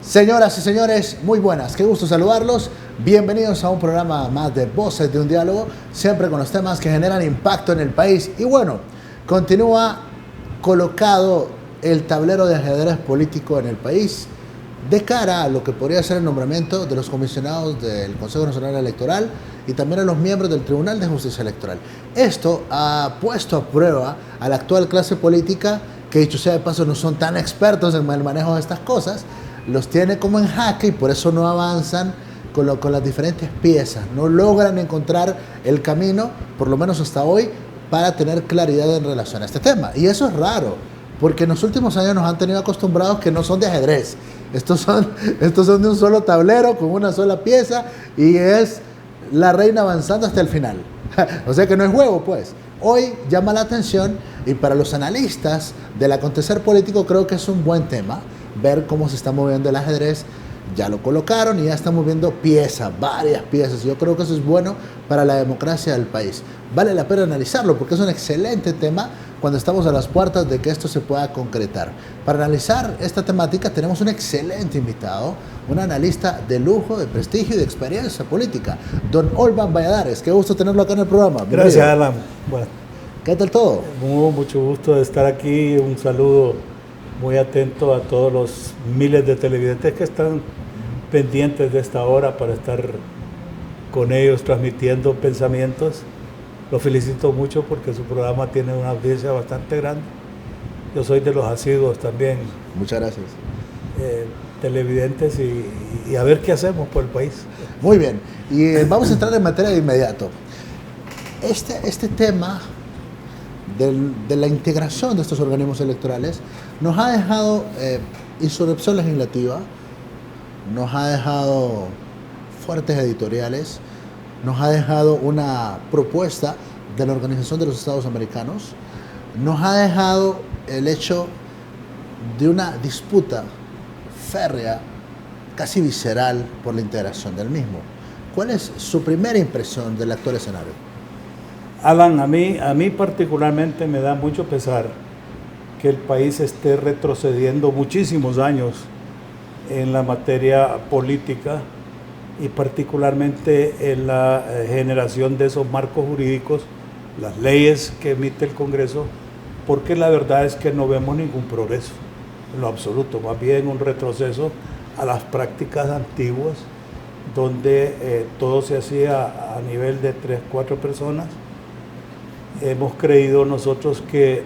Señoras y señores, muy buenas, qué gusto saludarlos. Bienvenidos a un programa más de Voces de un Diálogo, siempre con los temas que generan impacto en el país. Y bueno, continúa colocado el tablero de ajedrez político en el país de cara a lo que podría ser el nombramiento de los comisionados del Consejo Nacional Electoral y también a los miembros del Tribunal de Justicia Electoral. Esto ha puesto a prueba a la actual clase política, que dicho sea de paso no son tan expertos en el manejo de estas cosas, los tiene como en jaque y por eso no avanzan con las diferentes piezas, no logran encontrar el camino, por lo menos hasta hoy, para tener claridad en relación a este tema. Y eso es raro, porque en los últimos años nos han tenido acostumbrados que no son de ajedrez. Estos son de un solo tablero, con una sola pieza, y es la reina avanzando hasta el final. O sea que no es juego, pues. Hoy llama la atención, y para los analistas del acontecer político creo que es un buen tema, ver cómo se está moviendo el ajedrez. Ya lo colocaron y ya estamos viendo piezas, varias piezas. Yo creo que eso es bueno para la democracia del país. Vale la pena analizarlo porque es un excelente tema cuando estamos a las puertas de que esto se pueda concretar. Para analizar esta temática tenemos un excelente invitado, un analista de lujo, de prestigio y de experiencia política, don Olvan Valladares. Qué gusto tenerlo acá en el programa. Bienvenido. Gracias, Alan. Bueno, ¿qué tal todo? mucho gusto de estar aquí. Un saludo muy atento a todos los miles de televidentes que están pendientes de esta hora para estar con ellos transmitiendo pensamientos. Lo felicito mucho porque su programa tiene una audiencia bastante grande. Yo soy de los asiduos también. Muchas gracias. Televidentes y a ver qué hacemos por el país. Muy bien, y vamos a entrar en materia de inmediato. Este tema de la integración de estos organismos electorales nos ha dejado insurrección legislativa, nos ha dejado fuertes editoriales, nos ha dejado una propuesta de la Organización de los Estados Americanos, nos ha dejado el hecho de una disputa férrea, casi visceral, por la integración del mismo. ¿Cuál es su primera impresión del actual escenario? Alan, a mí particularmente me da mucho pesar que el país esté retrocediendo muchísimos años en la materia política y particularmente en la generación de esos marcos jurídicos, las leyes que emite el Congreso, porque la verdad es que no vemos ningún progreso en lo absoluto, más bien un retroceso a las prácticas antiguas donde todo se hacía a nivel de 3, 4 personas. Hemos creído nosotros que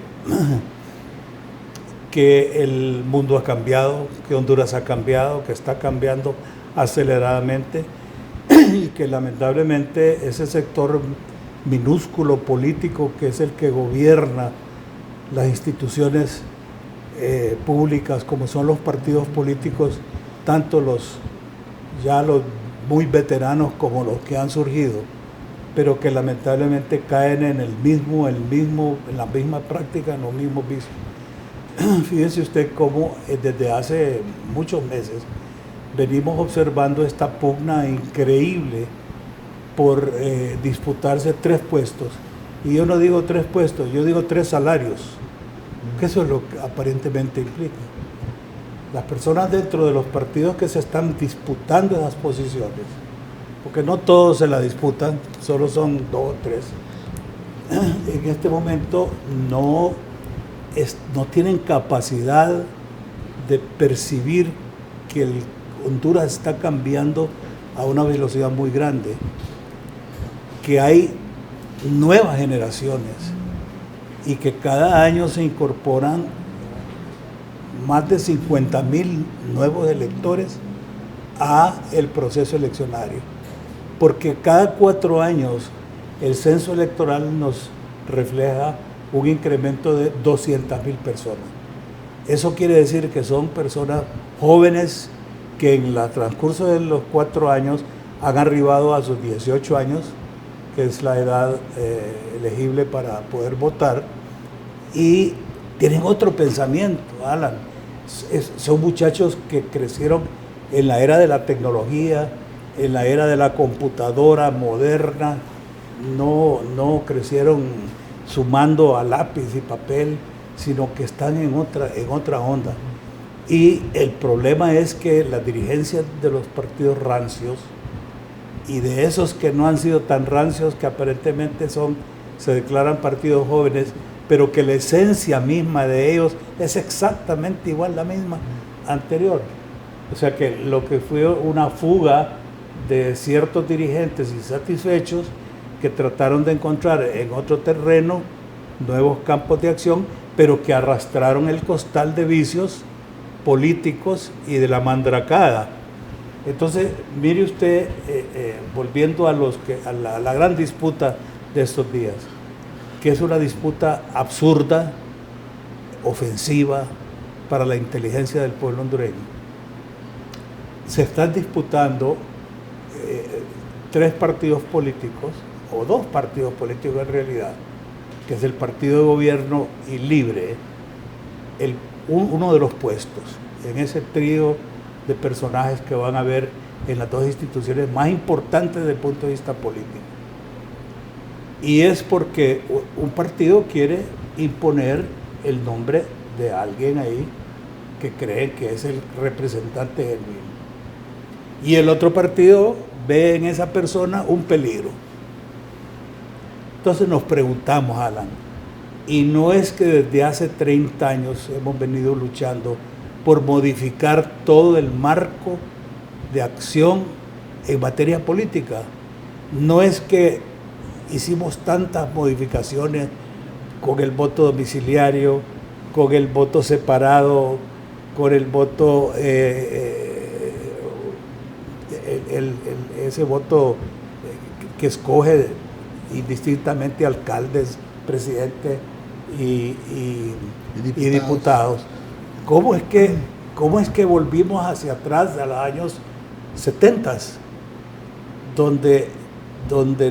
el mundo ha cambiado, que Honduras ha cambiado, que está cambiando aceleradamente y que lamentablemente ese sector minúsculo político que es el que gobierna las instituciones públicas como son los partidos políticos, tanto los muy veteranos como los que han surgido, pero que lamentablemente caen en la misma práctica, en los mismos vicios. Fíjese usted cómo desde hace muchos meses venimos observando esta pugna increíble por disputarse 3 puestos. Y yo no digo 3 puestos, yo digo 3 salarios, que eso es lo que aparentemente implica. Las personas dentro de los partidos que se están disputando esas posiciones, porque no todos se la disputan, solo son 2 o 3, en este momento no tienen capacidad de percibir que Honduras está cambiando a una velocidad muy grande, que hay nuevas generaciones y que cada año se incorporan más de 50,000 nuevos electores a el proceso eleccionario, porque cada 4 años el censo electoral nos refleja un incremento de 200,000 personas. Eso quiere decir que son personas jóvenes que en el transcurso de los 4 años han arribado a sus 18 años, que es la edad elegible para poder votar, y tienen otro pensamiento, Alan. Son muchachos que crecieron en la era de la tecnología, en la era de la computadora moderna, no crecieron sumando a lápiz y papel, sino que están en otra onda. Y el problema es que las dirigencias de los partidos rancios y de esos que no han sido tan rancios, que aparentemente se declaran partidos jóvenes, pero que la esencia misma de ellos es exactamente igual la misma anterior. O sea que lo que fue una fuga de ciertos dirigentes insatisfechos que trataron de encontrar en otro terreno nuevos campos de acción, pero que arrastraron el costal de vicios políticos y de la mandracada. Entonces, mire usted, volviendo a la gran disputa de estos días, que es una disputa absurda, ofensiva para la inteligencia del pueblo hondureño. Se están disputando tres partidos políticos, o dos partidos políticos en realidad, que es el partido de gobierno y Libre, uno de los puestos en ese trío de personajes que van a haber en las dos instituciones más importantes desde el punto de vista político. Y es porque un partido quiere imponer el nombre de alguien ahí que cree que es el representante genuino. Y el otro partido ve en esa persona un peligro. Entonces nos preguntamos, Alan, y no es que desde hace 30 años hemos venido luchando por modificar todo el marco de acción en materia política. No es que hicimos tantas modificaciones con el voto domiciliario, con el voto separado, con el voto, ese voto que escoge indistintamente alcaldes, presidentes y diputados. ¿Cómo es que volvimos hacia atrás a los años 70, donde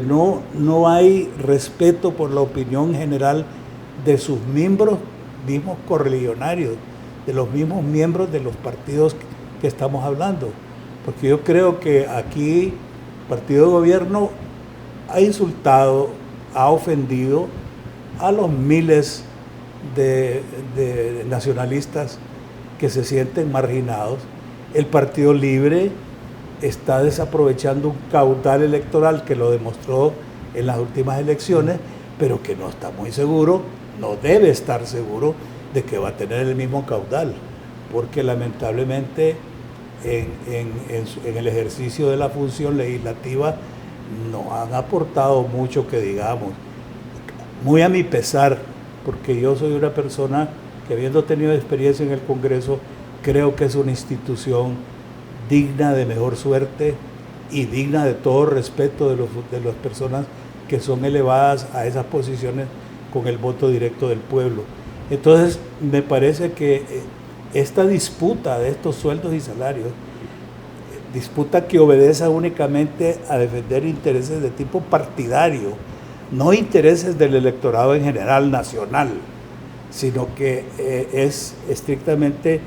no hay respeto por la opinión general de sus miembros, mismos correligionarios, de los mismos miembros de los partidos que estamos hablando? Porque yo creo que aquí el partido de gobierno ha insultado, ha ofendido a los miles de nacionalistas que se sienten marginados. El Partido Libre está desaprovechando un caudal electoral que lo demostró en las últimas elecciones, pero que no está muy seguro, no debe estar seguro de que va a tener el mismo caudal, porque lamentablemente en el ejercicio de la función legislativa no han aportado mucho que digamos, muy a mi pesar, porque yo soy una persona que, habiendo tenido experiencia en el Congreso, creo que es una institución digna de mejor suerte y digna de todo respeto de las personas que son elevadas a esas posiciones con el voto directo del pueblo. Entonces, me parece que esta disputa de estos sueldos y salarios, disputa que obedece únicamente a defender intereses de tipo partidario, no intereses del electorado en general nacional, sino que es estrictamente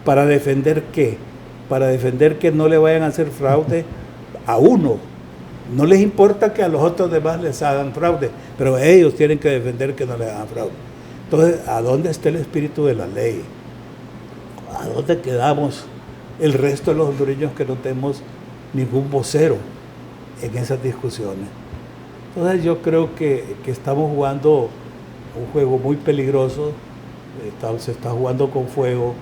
para defender ¿qué? Para defender que no le vayan a hacer fraude a uno. No les importa que a los otros demás les hagan fraude, pero ellos tienen que defender que no les hagan fraude. Entonces, ¿a dónde está el espíritu de la ley? ¿A dónde quedamos el resto de los hondureños que no tenemos ningún vocero en esas discusiones? Entonces yo creo que estamos jugando un juego muy peligroso, se está jugando con fuego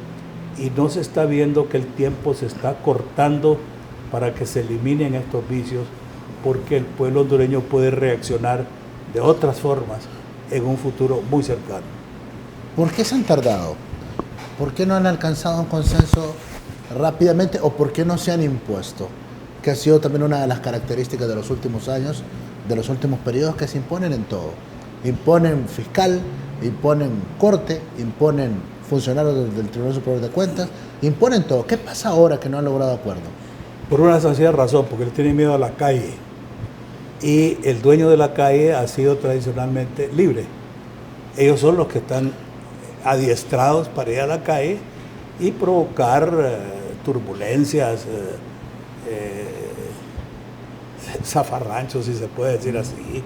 y no se está viendo que el tiempo se está cortando para que se eliminen estos vicios, porque el pueblo hondureño puede reaccionar de otras formas en un futuro muy cercano. ¿Por qué se han tardado? ¿Por qué no han alcanzado un consenso rápidamente o por qué no se han impuesto? Que ha sido también una de las características de los últimos años, de los últimos periodos, que se imponen en todo. Imponen fiscal, imponen corte, imponen funcionarios del Tribunal Superior de Cuentas, imponen todo. ¿Qué pasa ahora que no han logrado acuerdo? Por una sencilla razón, porque le tienen miedo a la calle. Y el dueño de la calle ha sido tradicionalmente Libre. Ellos son los que están adiestrados para ir a la calle y provocar turbulencias, zafarranchos, si se puede decir así,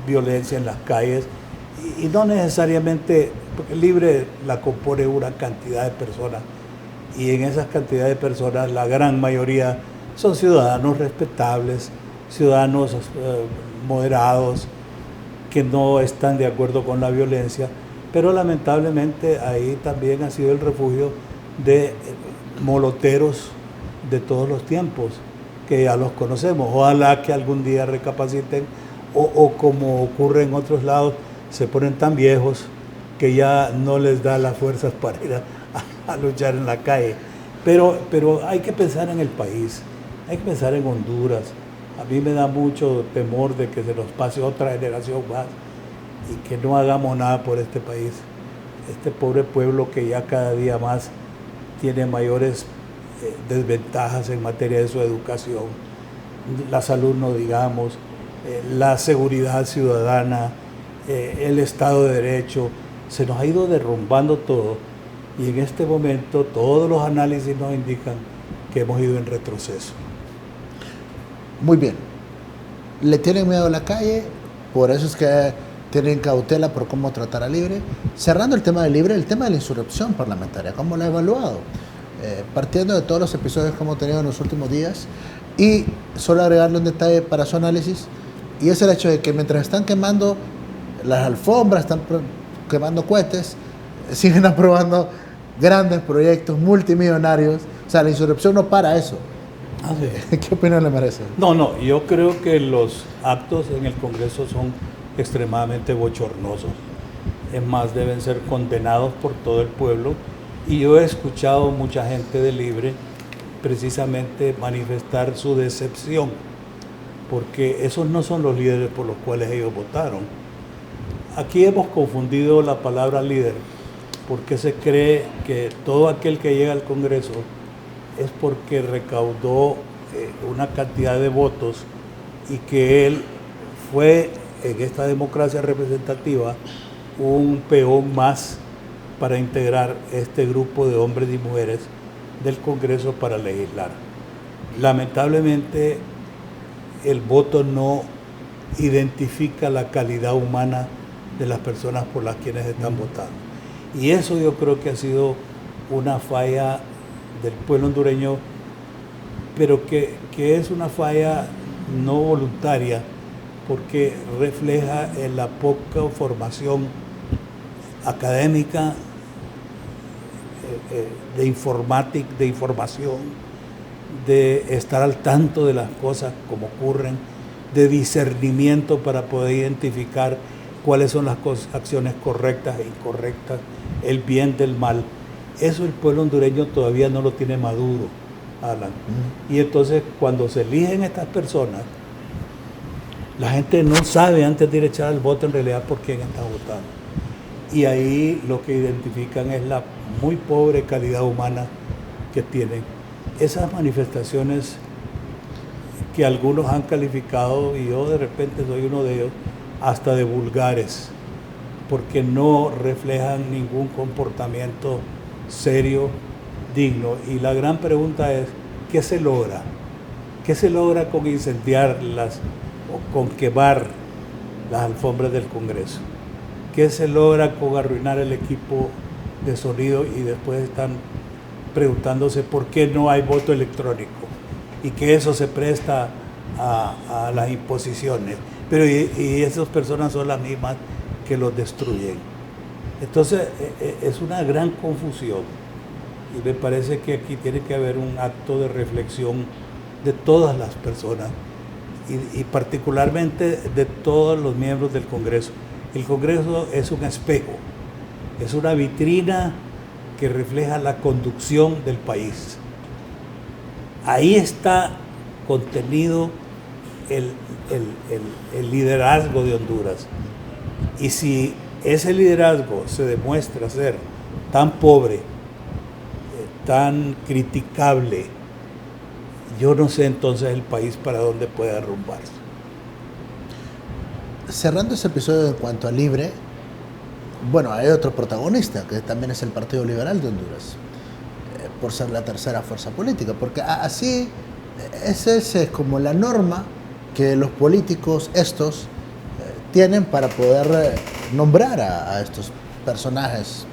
violencia en las calles, y no necesariamente porque Libre la compone una cantidad de personas y en esas cantidades de personas la gran mayoría son ciudadanos respetables, ciudadanos moderados, que no están de acuerdo con la violencia, pero lamentablemente ahí también ha sido el refugio de moloteros de todos los tiempos, que ya los conocemos. Ojalá que algún día recapaciten o como ocurre en otros lados, se ponen tan viejos que ya no les da las fuerzas para ir a luchar en la calle. Pero hay que pensar en el país, hay que pensar en Honduras. A mí me da mucho temor de que se nos pase otra generación más y que no hagamos nada por este país. Este pobre pueblo que ya cada día más tiene mayores desventajas en materia de su educación, la salud no digamos, la seguridad ciudadana, el Estado de Derecho, se nos ha ido derrumbando todo y en este momento todos los análisis nos indican que hemos ido en retroceso. Muy bien. ¿Le tienen miedo a la calle? Por eso es que tienen cautela por cómo tratar a Libre. Cerrando el tema de Libre, el tema de la insurrección parlamentaria, ¿cómo lo ha evaluado? Partiendo de todos los episodios que hemos tenido en los últimos días, y solo agregarle un detalle para su análisis, y es el hecho de que mientras están quemando las alfombras, están quemando cohetes, siguen aprobando grandes proyectos multimillonarios. O sea, la insurrección no para eso. Ah, sí. ¿Qué opinión le merece? No, yo creo que los actos en el Congreso son extremadamente bochornosos. Es más, deben ser condenados por todo el pueblo. Y yo he escuchado mucha gente de Libre precisamente manifestar su decepción, porque esos no son los líderes por los cuales ellos votaron. Aquí hemos confundido la palabra líder, porque se cree que todo aquel que llega al Congreso es porque recaudó una cantidad de votos y que él fue en esta democracia representativa un peón más para integrar este grupo de hombres y mujeres del Congreso para legislar. Lamentablemente, el voto no identifica la calidad humana de las personas por las quienes están votando. Y eso yo creo que ha sido una falla del pueblo hondureño, pero que es una falla no voluntaria, porque refleja en la poca formación académica, de informática, de información, de estar al tanto de las cosas como ocurren, de discernimiento para poder identificar cuáles son las acciones correctas e incorrectas, el bien del mal. Eso el pueblo hondureño todavía no lo tiene maduro, Alan. Y entonces cuando se eligen estas personas, la gente no sabe antes de ir a echar el voto en realidad por quién está votando. Y ahí lo que identifican es la muy pobre calidad humana que tienen. Esas manifestaciones que algunos han calificado, y yo de repente soy uno de ellos, hasta de vulgares, porque no reflejan ningún comportamiento serio, digno. Y la gran pregunta es, ¿qué se logra? ¿Qué se logra con incendiarlas o con quemar las alfombras del Congreso? ¿Qué se logra con arruinar el equipo de sonido y después están preguntándose por qué no hay voto electrónico y que eso se presta a las imposiciones? Pero y esas personas son las mismas que los destruyen. Entonces es una gran confusión y me parece que aquí tiene que haber un acto de reflexión de todas las personas y particularmente de todos los miembros del Congreso. El Congreso es un espejo, es una vitrina que refleja la conducción del país. Ahí está contenido el liderazgo de Honduras. Y si ese liderazgo se demuestra ser tan pobre, tan criticable, yo no sé entonces el país para dónde puede derrumbarse. Cerrando ese episodio en cuanto a Libre, bueno, hay otro protagonista que también es el Partido Liberal de Honduras, por ser la tercera fuerza política, porque así esa es como la norma que los políticos estos tienen para poder nombrar a estos personajes.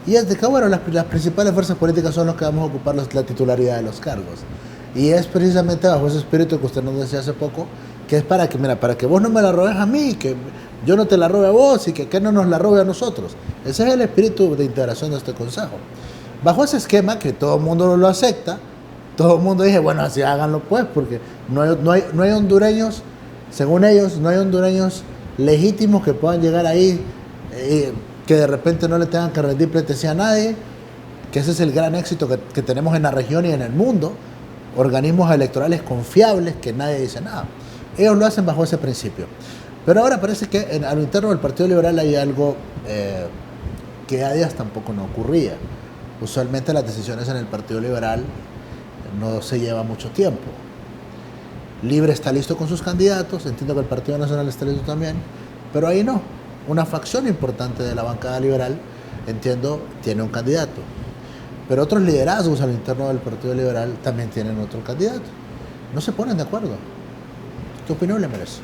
Y es de que, bueno, las principales fuerzas políticas son los que vamos a ocupar la titularidad de los cargos. Y es precisamente bajo ese espíritu que usted nos decía hace poco, que es para que, mira, para que vos no me la robes a mí, que yo no te la robe a vos y que no nos la robe a nosotros. Ese es el espíritu de integración de este consejo. Bajo ese esquema que todo el mundo lo acepta, todo el mundo dice, bueno, así háganlo pues, porque no hay hondureños, según ellos, no hay hondureños legítimos que puedan llegar ahí, que de repente no le tengan que rendir pleitesía a nadie, que ese es el gran éxito que tenemos en la región y en el mundo, organismos electorales confiables que nadie dice nada. Ellos lo hacen bajo ese principio. Pero ahora parece que a lo interno del Partido Liberal hay algo que a días tampoco no ocurría. Usualmente las decisiones en el Partido Liberal no se lleva mucho tiempo. Libre está listo con sus candidatos, entiendo que el Partido Nacional está listo también, pero ahí no. Una facción importante de la bancada liberal, entiendo, tiene un candidato. Pero otros liderazgos al interno del Partido Liberal también tienen otro candidato. No se ponen de acuerdo. ¿Qué opinión le merece?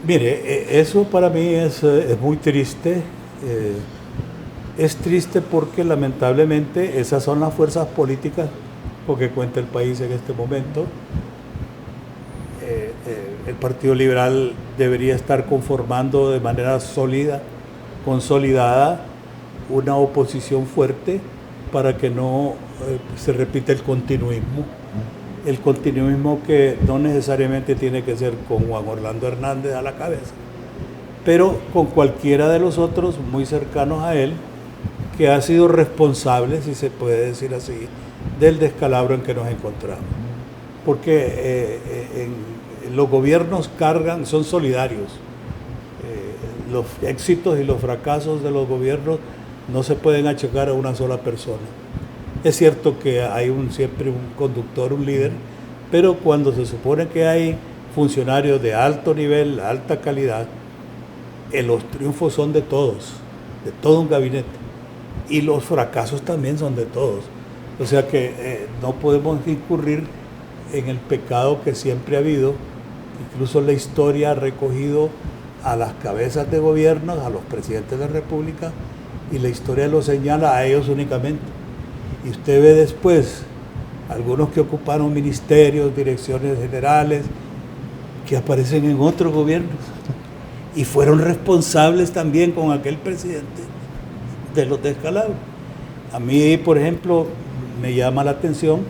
Mire, eso para mí es muy triste. Es triste porque lamentablemente esas son las fuerzas políticas con que cuenta el país en este momento. El Partido Liberal debería estar conformando de manera sólida, consolidada, una oposición fuerte para que no se repita el continuismo. El continuismo que no necesariamente tiene que ser con Juan Orlando Hernández a la cabeza, pero con cualquiera de los otros muy cercanos a él, que ha sido responsable, si se puede decir así, del descalabro en que nos encontramos. Porque los gobiernos son solidarios. Los éxitos y los fracasos de los gobiernos no se pueden achacar a una sola persona. Es cierto que hay siempre un conductor, un líder, pero cuando se supone que hay funcionarios de alto nivel, alta calidad, los triunfos son de todos, de todo un gabinete, y los fracasos también son de todos. O sea que no podemos incurrir en el pecado que siempre ha habido. Incluso la historia ha recogido a las cabezas de gobiernos, a los presidentes de la República, y la historia lo señala a ellos únicamente. Y usted ve después algunos que ocuparon ministerios, direcciones generales, que aparecen en otros gobiernos y fueron responsables también con aquel presidente de los descalabros. A mí, por ejemplo, me llama la atención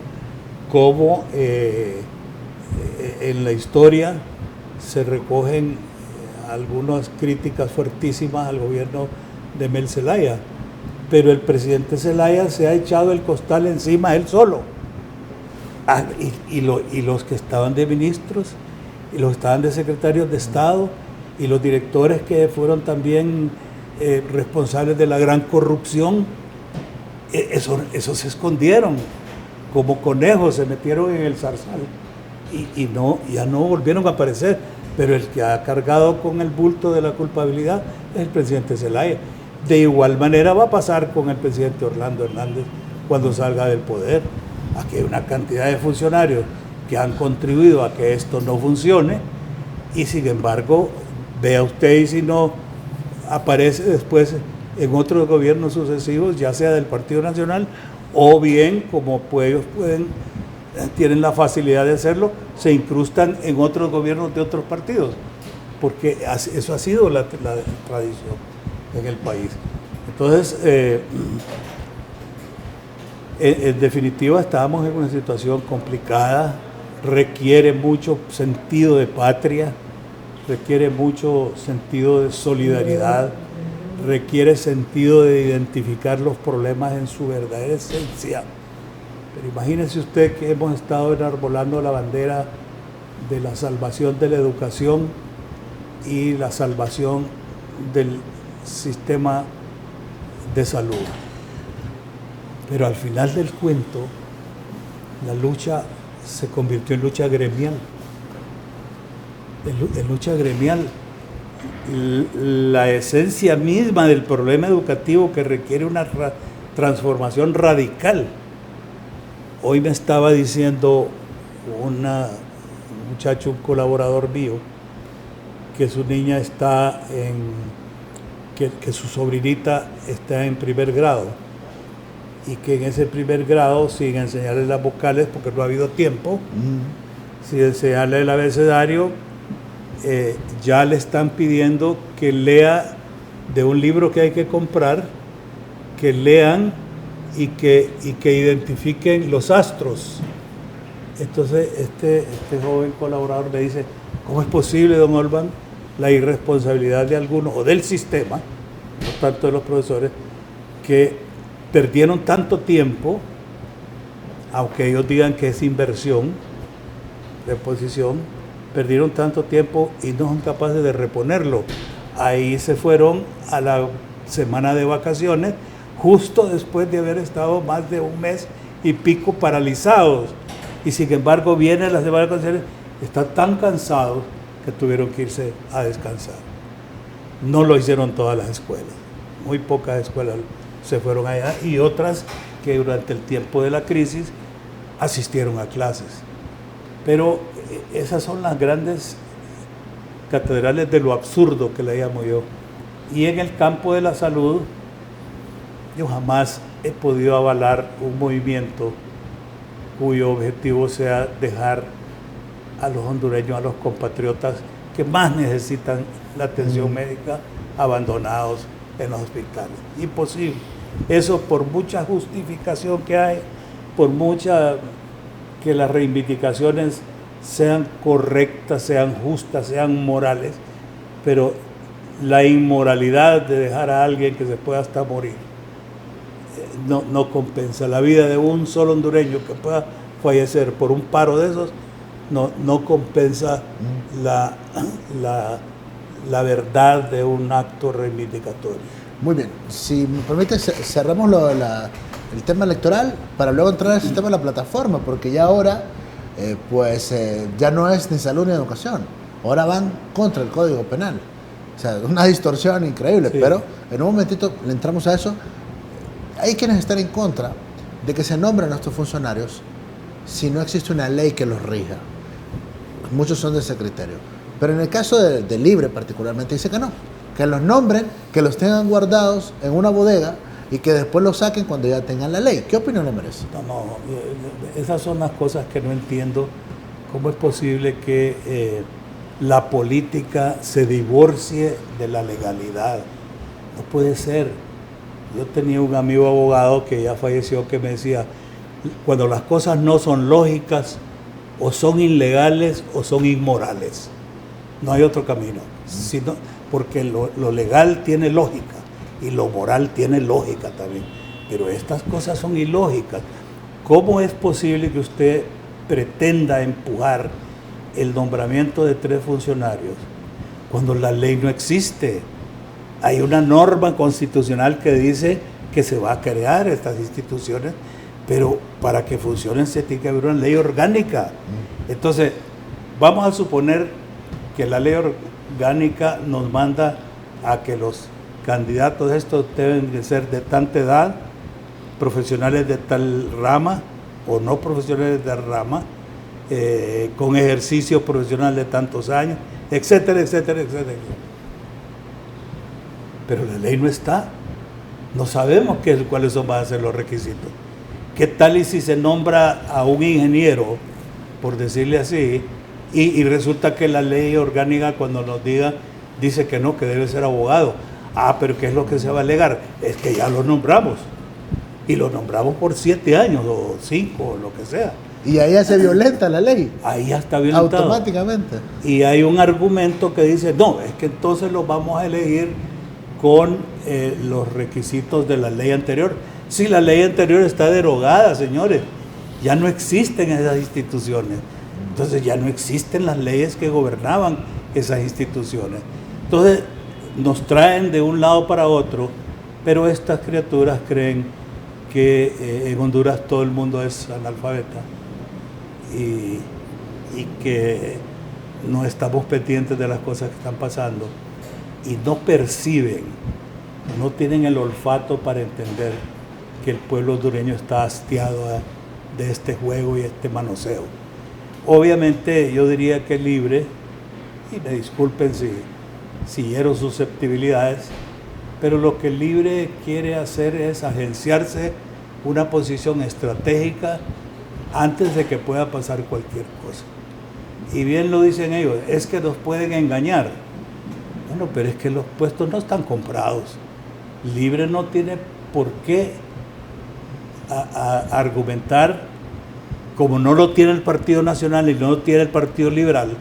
cómo en la historia se recogen algunas críticas fuertísimas al gobierno de Mel Zelaya, pero el presidente Zelaya se ha echado el costal encima él solo. Y los que estaban de ministros, y los que estaban de secretarios de Estado, y los directores que fueron también responsables de la gran corrupción, esos se escondieron como conejos, se metieron en el zarzal y ya no volvieron a aparecer. Pero el que ha cargado con el bulto de la culpabilidad es el presidente Zelaya. De igual manera va a pasar con el presidente Orlando Hernández cuando salga del poder. Aquí hay una cantidad de funcionarios que han contribuido a que esto no funcione, y sin embargo, vea usted, y si no aparece después en otros gobiernos sucesivos, ya sea del Partido Nacional o bien, como ellos tienen la facilidad de hacerlo, se incrustan en otros gobiernos de otros partidos, porque eso ha sido la tradición en el país. Entonces, en definitiva, estamos en una situación complicada, requiere mucho sentido de patria, requiere mucho sentido de solidaridad, requiere sentido de identificar los problemas en su verdadera esencia. Pero imagínese usted que hemos estado enarbolando la bandera de la salvación de la educación y la salvación del sistema de salud. Pero al final del cuento, la lucha se convirtió en lucha gremial. En lucha gremial, la esencia misma del problema educativo, que requiere una transformación radical. Hoy me estaba diciendo un muchacho, un colaborador mío, que su niña está que su sobrinita está en primer grado y que en ese primer grado, sin enseñarle las vocales, porque no ha habido tiempo, sin enseñarle el abecedario, ya le están pidiendo que lea de un libro que hay que comprar, que lean y que identifiquen los astros. Entonces este joven colaborador me dice, ¿cómo es posible, don Olban, la irresponsabilidad de algunos o del sistema, no tanto de los profesores, que perdieron tanto tiempo, aunque ellos digan que es inversión, reposición, perdieron tanto tiempo y no son capaces de reponerlo? Ahí se fueron a la semana de vacaciones, justo después de haber estado más de un mes y pico paralizados. Y sin embargo viene la semana de vacaciones, están tan cansados que tuvieron que irse a descansar. No lo hicieron todas las escuelas, muy pocas escuelas se fueron allá y otras que durante el tiempo de la crisis asistieron a clases. Pero esas son las grandes catedrales de lo absurdo que le llamo yo. Y en el campo de la salud, yo jamás he podido avalar un movimiento cuyo objetivo sea dejar a los hondureños, a los compatriotas que más necesitan la atención médica, abandonados en los hospitales. Imposible. Eso, por mucha justificación que hay, por mucha que las reivindicaciones sean correctas, sean justas, sean morales, pero la inmoralidad de dejar a alguien que se pueda hasta morir no compensa. La vida de un solo hondureño que pueda fallecer por un paro de esos no compensa la verdad de un acto reivindicatorio. Muy bien, si me permite, cerramos el tema electoral para luego entrar en ese tema de la plataforma, porque ya ahora ya no es ni salud ni educación, ahora van contra el Código Penal. O sea, una distorsión increíble, sí. Pero en un momentito le entramos a eso. Hay quienes están en contra de que se nombren a estos funcionarios si no existe una ley que los rija. Muchos son de ese criterio. Pero en el caso de Libre particularmente dice que no, que los nombren, que los tengan guardados en una bodega y que después los saquen cuando ya tengan la ley. ¿Qué opinión le merece? No, esas son las cosas que no entiendo. ¿Cómo es posible que la política se divorcie de la legalidad? No puede ser. Yo tenía un amigo abogado que ya falleció que me decía, cuando las cosas no son lógicas, o son ilegales o son inmorales. No hay otro camino. Porque lo legal tiene lógica y lo moral tiene lógica también. Pero estas cosas son ilógicas. ¿Cómo es posible que usted pretenda empujar el nombramiento de 3 funcionarios cuando la ley no existe? Hay una norma constitucional que dice que se va a crear estas instituciones, pero para que funcionen se tiene que haber una ley orgánica. Entonces, vamos a suponer que la ley orgánica nos manda a que los candidatos estos deben de ser de tanta edad, profesionales de tal rama o no profesionales de tal rama, con ejercicio profesional de tantos años, etcétera, etcétera, etcétera. Pero la ley no está. No sabemos cuáles van a ser los requisitos. ¿Qué tal y si se nombra a un ingeniero, por decirle así, y resulta que la ley orgánica cuando nos dice que no, que debe ser abogado? Pero ¿qué es lo que se va a alegar? Es que ya lo nombramos. Y lo nombramos por 7 años o 5 o lo que sea. Y ahí ya se violenta la ley. Ahí ya está violentado. Automáticamente. Y hay un argumento que dice, no, es que entonces los vamos a elegir con los requisitos de la ley anterior. Si la ley anterior está derogada, señores, ya no existen esas instituciones. Entonces ya no existen las leyes que gobernaban esas instituciones. Entonces nos traen de un lado para otro, pero estas criaturas creen que en Honduras todo el mundo es analfabeta y que no estamos pendientes de las cosas que están pasando y no perciben, no tienen el olfato para entender que el pueblo hondureño está hastiado de este juego y este manoseo. Obviamente yo diría que Libre, y me disculpen si hiero susceptibilidades, pero lo que el Libre quiere hacer es agenciarse una posición estratégica antes de que pueda pasar cualquier cosa. Y bien lo dicen ellos, es que nos pueden engañar. Bueno, pero es que los puestos no están comprados. Libre no tiene por qué argumentar, como no lo tiene el Partido Nacional y no lo tiene el Partido Liberal,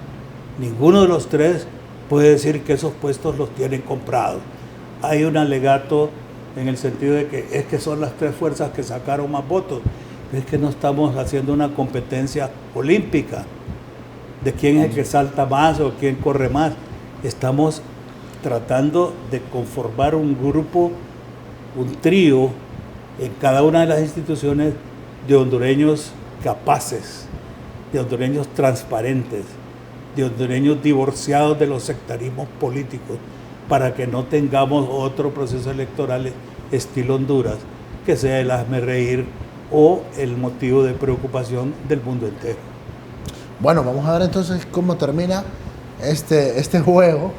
ninguno de los tres puede decir que esos puestos los tienen comprados. Hay un alegato en el sentido de que es que son las tres fuerzas que sacaron más votos. Es que no estamos haciendo una competencia olímpica de quién es el que salta más o quién corre más. Estamos tratando de conformar un grupo, un trío en cada una de las instituciones de hondureños capaces, de hondureños transparentes, de hondureños divorciados de los sectarismos políticos, para que no tengamos otro proceso electoral estilo Honduras, que sea el hazmerreír o el motivo de preocupación del mundo entero. Bueno, vamos a ver entonces cómo termina este juego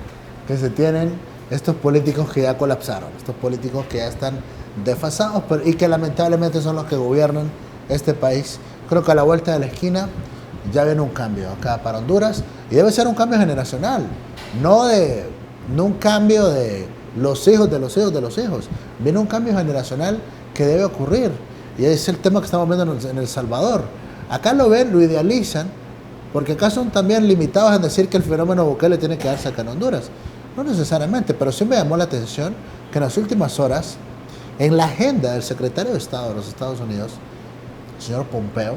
que se tienen estos políticos que ya colapsaron, estos políticos que ya están desfasados y que lamentablemente son los que gobiernan este país. Creo que a la vuelta de la esquina ya viene un cambio acá para Honduras y debe ser un cambio generacional, no un cambio de los hijos de los hijos de los hijos, viene un cambio generacional que debe ocurrir y es el tema que estamos viendo en El Salvador. Acá lo ven, lo idealizan, porque acá son también limitados en decir que el fenómeno Bukele tiene que darse acá en Honduras. No necesariamente, pero sí me llamó la atención que en las últimas horas, en la agenda del secretario de Estado de los Estados Unidos, el señor Pompeo,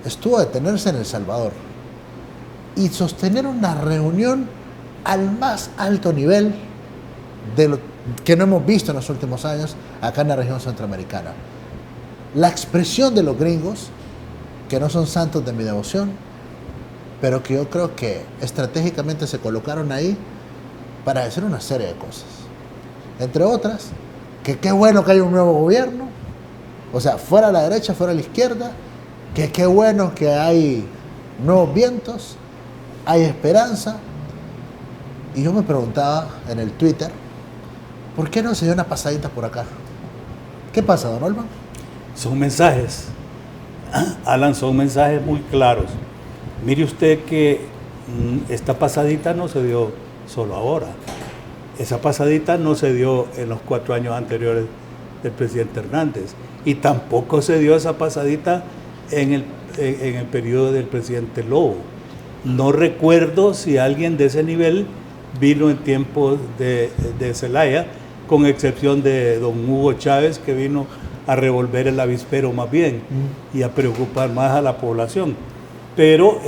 estuvo a detenerse en El Salvador y sostener una reunión al más alto nivel de lo que no hemos visto en los últimos años acá en la región centroamericana. La expresión de los gringos, que no son santos de mi devoción, pero que yo creo que estratégicamente se colocaron ahí para decir una serie de cosas. Entre otras, que qué bueno que hay un nuevo gobierno, o sea, fuera la derecha, fuera la izquierda, que qué bueno que hay nuevos vientos, hay esperanza. Y yo me preguntaba en el Twitter, ¿por qué no se dio una pasadita por acá? ¿Qué pasa, don Olman? Son mensajes, Alan, son mensajes muy claros. Mire usted que esta pasadita no se dio solo ahora. Esa pasadita no se dio en los 4 años anteriores del presidente Hernández. Y tampoco se dio esa pasadita en el periodo del presidente Lobo. No recuerdo si alguien de ese nivel vino en tiempos de Zelaya, con excepción de don Hugo Chávez, que vino a revolver el avispero más bien y a preocupar más a la población. Pero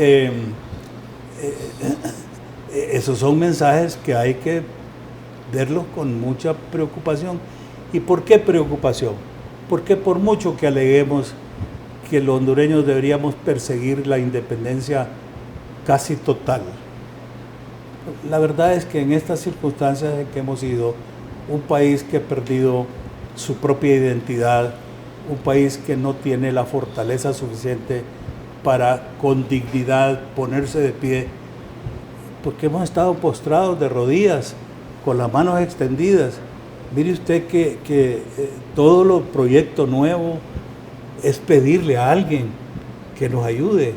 esos son mensajes que hay que verlos con mucha preocupación. ¿Y por qué preocupación? Porque por mucho que aleguemos que los hondureños deberíamos perseguir la independencia casi total, la verdad es que en estas circunstancias en que hemos sido un país que ha perdido su propia identidad, un país que no tiene la fortaleza suficiente para con dignidad ponerse de pie, porque hemos estado postrados de rodillas, con las manos extendidas. Mire usted que todo lo proyecto nuevo es pedirle a alguien que nos ayude.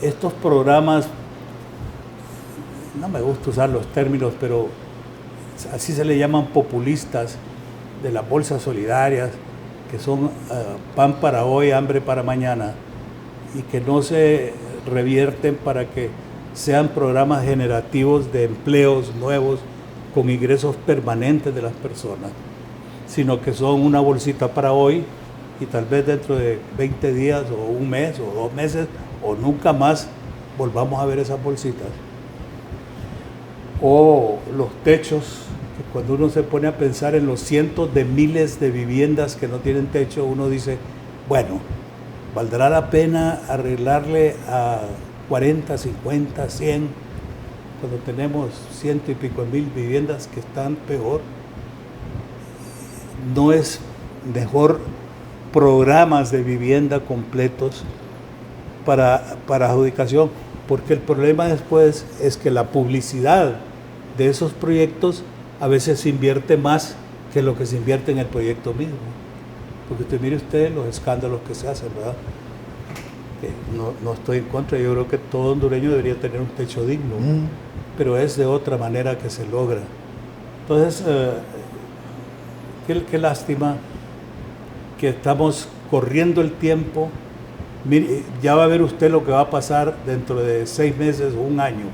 Estos programas, no me gusta usar los términos, pero así se le llaman populistas, de las bolsas solidarias, que son pan para hoy, hambre para mañana, y que no se revierten para que sean programas generativos de empleos nuevos con ingresos permanentes de las personas, sino que son una bolsita para hoy y tal vez dentro de 20 días o un mes o 2 meses o nunca más volvamos a ver esas bolsitas. O los techos, que cuando uno se pone a pensar en los cientos de miles de viviendas que no tienen techo, uno dice, bueno, ¿valdrá la pena arreglarle a 40, 50, 100, cuando tenemos 100 y pico mil viviendas que están peor? ¿No es mejor programas de vivienda completos para adjudicación? Porque el problema después es que la publicidad de esos proyectos a veces invierte más que lo que se invierte en el proyecto mismo. Porque mire usted los escándalos que se hacen, ¿verdad? No estoy en contra, yo creo que todo hondureño debería tener un techo digno, pero es de otra manera que se logra. Entonces, qué lástima que estamos corriendo el tiempo. Mire, ya va a ver usted lo que va a pasar dentro de 6 meses o un año,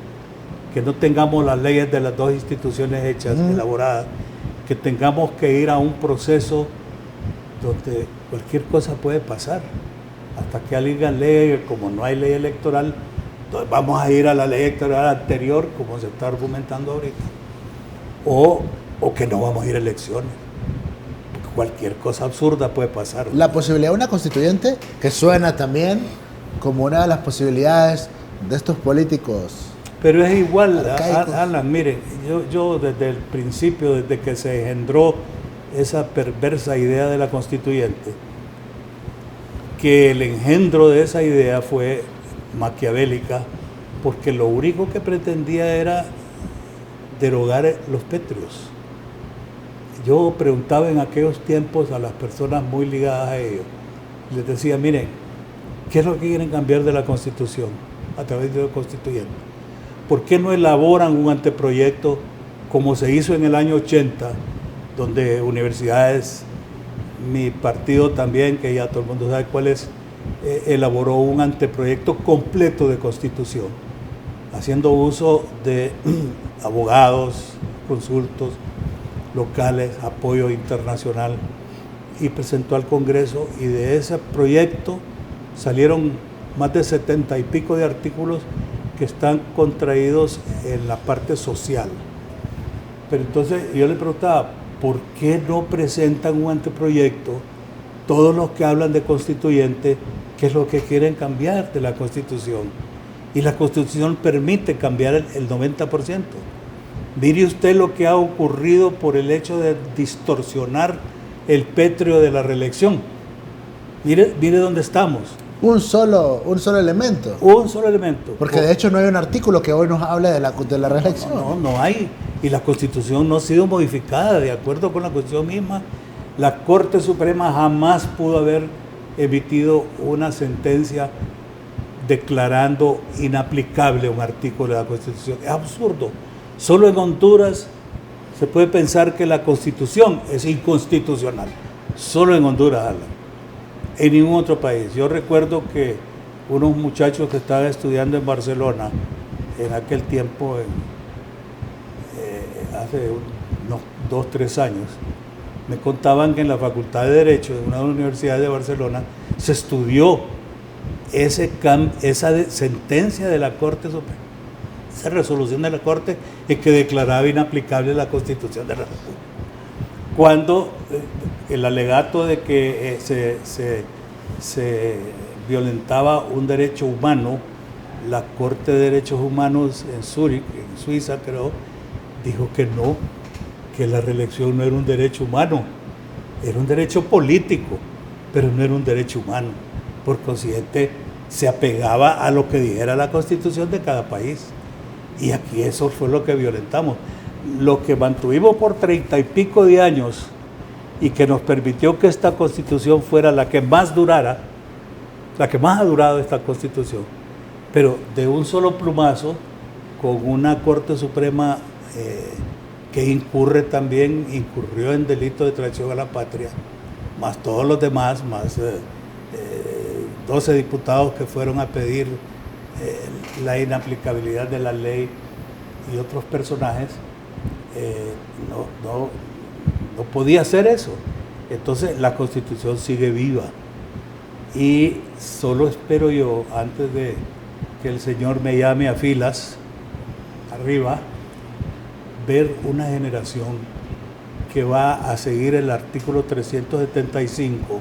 que no tengamos las leyes de las dos instituciones hechas, elaboradas, que tengamos que ir a un proceso donde cualquier cosa puede pasar. Hasta que alguien ley, como no hay ley electoral, entonces vamos a ir a la ley electoral anterior, como se está argumentando ahorita, o que no vamos a ir a elecciones. Porque cualquier cosa absurda puede pasar. La posibilidad de una constituyente, que suena también como una de las posibilidades de estos políticos. Pero es igual, arcaicos. Alan, mire, yo desde el principio, desde que se engendró esa perversa idea de la constituyente, que el engendro de esa idea fue maquiavélica, porque lo único que pretendía era derogar los pétreos. Yo preguntaba en aquellos tiempos a las personas muy ligadas a ellos, les decía, miren, ¿qué es lo que quieren cambiar de la Constitución a través de la constituyente? ¿Por qué no elaboran un anteproyecto como se hizo en el año 80, donde universidades, mi partido también, que ya todo el mundo sabe cuál es, elaboró un anteproyecto completo de constitución, haciendo uso de abogados, consultos locales, apoyo internacional, y presentó al Congreso, y de ese proyecto salieron más de 70 y pico de artículos que están contraídos en la parte social. Pero entonces yo le preguntaba, ¿por qué no presentan un anteproyecto todos los que hablan de constituyente, qué es lo que quieren cambiar de la Constitución? Y la Constitución permite cambiar el 90%. Mire usted lo que ha ocurrido por el hecho de distorsionar el pétreo de la reelección. Mire dónde estamos. Un solo elemento. Un solo elemento. Porque de hecho no hay un artículo que hoy nos hable de la reelección. No hay. Y la Constitución no ha sido modificada de acuerdo con la Constitución misma. La Corte Suprema jamás pudo haber emitido una sentencia declarando inaplicable un artículo de la Constitución. Es absurdo. Solo en Honduras se puede pensar que la Constitución es inconstitucional. Solo en Honduras, Alan. En ningún otro país. Yo recuerdo que unos muchachos que estaban estudiando en Barcelona, en aquel tiempo, hace unos 2 o 3 años, me contaban que en la Facultad de Derecho de una universidad de Barcelona se estudió esa sentencia de la Corte Suprema, esa resolución de la Corte en que declaraba inaplicable la Constitución de la República. Cuando el alegato de que se violentaba un derecho humano, la Corte de Derechos Humanos en Zúrich, en Suiza creo, dijo que no, que la reelección no era un derecho humano, era un derecho político, pero no era un derecho humano. Por consiguiente, se apegaba a lo que dijera la Constitución de cada país. Y aquí eso fue lo que violentamos. Lo que mantuvimos por 30 y pico de años y que nos permitió que esta Constitución fuera la que más durara, la que más ha durado esta Constitución, pero de un solo plumazo, con una Corte Suprema que incurrió en delito de traición a la patria, más todos los demás, más 12 diputados que fueron a pedir la inaplicabilidad de la ley y otros personajes, no podía hacer eso. Entonces la Constitución sigue viva y solo espero yo, antes de que el Señor me llame a filas arriba, ver una generación que va a seguir el artículo 375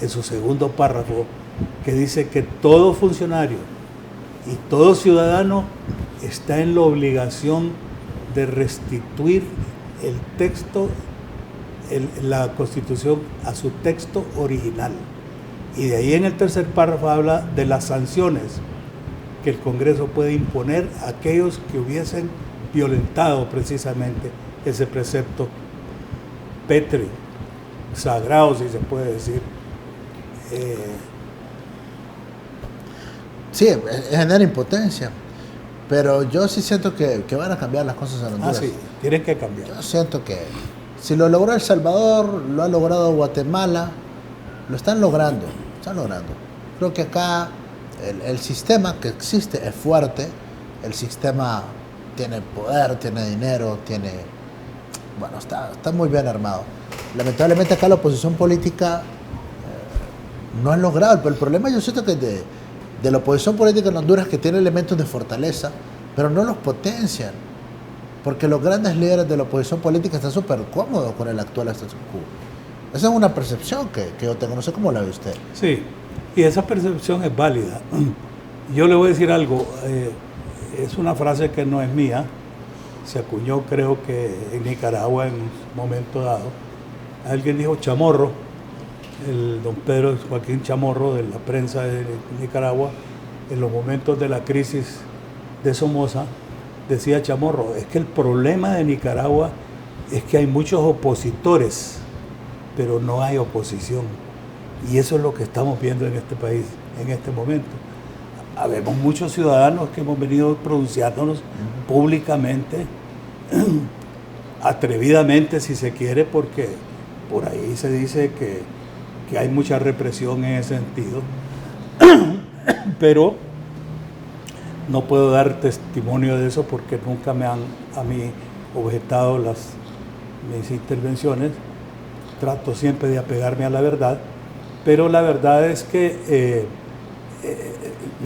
en su segundo párrafo, que dice que todo funcionario y todo ciudadano está en la obligación de restituir el texto, la Constitución, a su texto original. Y de ahí en el tercer párrafo habla de las sanciones que el Congreso puede imponer a aquellos que hubiesen violentado precisamente ese precepto pétreo, sagrado, si se puede decir. Sí, genera impotencia, pero yo sí siento que van a cambiar las cosas en Honduras. Sí, tienen que cambiar. Yo siento que si lo logró El Salvador, lo ha logrado Guatemala, lo están logrando. Creo que acá el sistema que existe es fuerte, el sistema tiene poder, tiene dinero, bueno, está muy bien armado. Lamentablemente acá la oposición política no ha logrado, pero el problema yo siento que de la oposición política en Honduras, que tiene elementos de fortaleza, pero no los potencian, porque los grandes líderes de la oposición política están súper cómodos con el actual status quo. Esa es una percepción que yo tengo, no sé cómo la ve usted. Sí, y esa percepción es válida. Yo le voy a decir algo, es una frase que no es mía, se acuñó creo que en Nicaragua en un momento dado. Alguien dijo Chamorro, el don Pedro Joaquín Chamorro de la prensa de Nicaragua, en los momentos de la crisis de Somoza, decía Chamorro, es que el problema de Nicaragua es que hay muchos opositores, pero no hay oposición. Y eso es lo que estamos viendo en este país en este momento. Habemos muchos ciudadanos que hemos venido pronunciándonos públicamente, atrevidamente si se quiere, porque por ahí se dice que hay mucha represión en ese sentido, pero no puedo dar testimonio de eso porque nunca me han a mí objetado mis intervenciones. Trato siempre de apegarme a la verdad, pero la verdad es que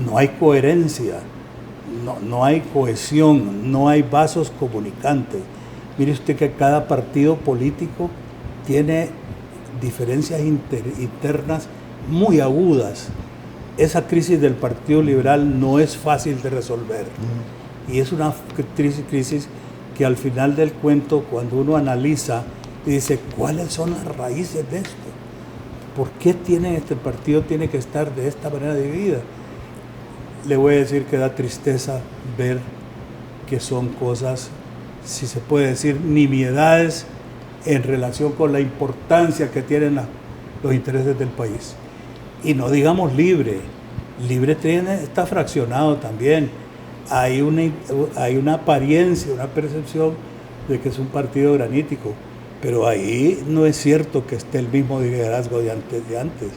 no hay coherencia, no hay cohesión, no hay vasos comunicantes. Mire usted que cada partido político tiene diferencias internas muy agudas. Esa crisis del Partido Liberal no es fácil de resolver. Y es una crisis que al final del cuento, cuando uno analiza y dice, ¿cuáles son las raíces de esto? ¿Por qué este partido tiene que estar de esta manera dividida? Le voy a decir que da tristeza ver que son cosas, si se puede decir, nimiedades en relación con la importancia que tienen los intereses del país. Y no digamos libre está fraccionado también. Hay una apariencia, una percepción de que es un partido granítico, pero ahí no es cierto que esté el mismo liderazgo de antes.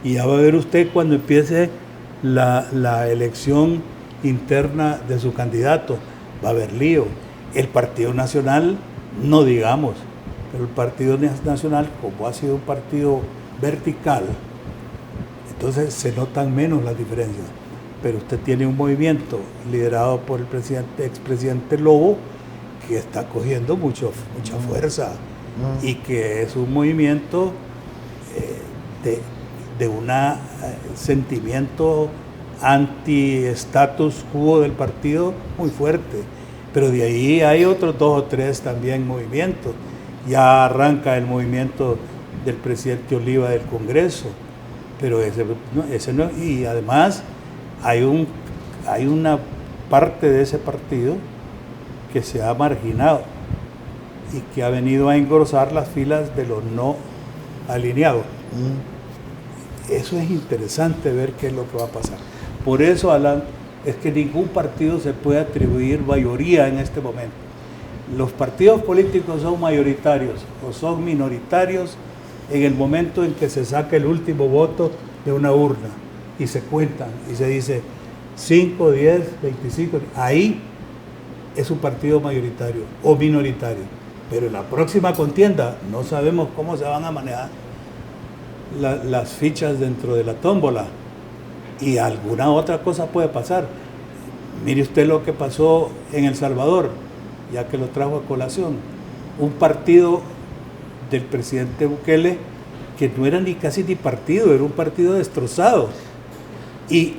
Y ya va a ver usted cuando empiece la elección interna de su candidato, va a haber lío. El Partido Nacional, no digamos, pero el Partido Nacional, como ha sido un partido vertical, entonces se notan menos las diferencias. Pero usted tiene un movimiento liderado por el expresidente Lobo que está cogiendo mucha fuerza y que es un movimiento de un sentimiento anti-status quo del partido muy fuerte. Pero de ahí hay otros 2 o 3 también movimientos. Ya arranca el movimiento del presidente Oliva del Congreso, pero ese no, y además hay una parte de ese partido que se ha marginado y que ha venido a engrosar las filas de los no alineados. Eso es interesante ver qué es lo que va a pasar. Por eso, Alan, es que ningún partido se puede atribuir mayoría en este momento. Los partidos políticos son mayoritarios o son minoritarios en el momento en que se saca el último voto de una urna y se cuentan y se dice 5, 10, 25, ahí es un partido mayoritario o minoritario. Pero en la próxima contienda no sabemos cómo se van a manejar las fichas dentro de la tómbola y alguna otra cosa puede pasar. Mire usted lo que pasó en El Salvador, ya que lo trajo a colación. Un partido del presidente Bukele que no era casi ni partido, era un partido destrozado. Y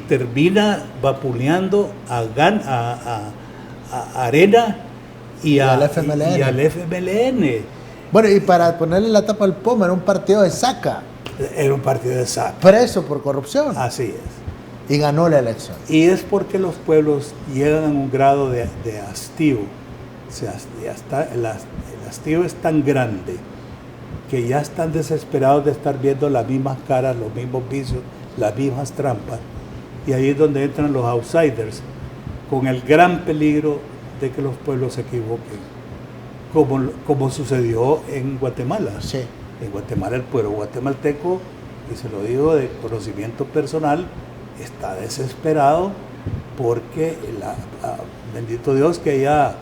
termina vapuleando a Arena y al FMLN. Bueno, y para ponerle la tapa al pomo, era un partido de saca. Era un partido de saca. Preso por corrupción. Así es. Y ganó la elección. Y es porque los pueblos llegan a un grado de hastío. El hastío es tan grande que ya están desesperados de estar viendo las mismas caras, los mismos vicios, las mismas trampas. Y ahí es donde entran los outsiders, con el gran peligro de que los pueblos se equivoquen, como sucedió en Guatemala. Sí. En Guatemala el pueblo guatemalteco, y se lo digo de conocimiento personal, está desesperado porque, bendito Dios que ya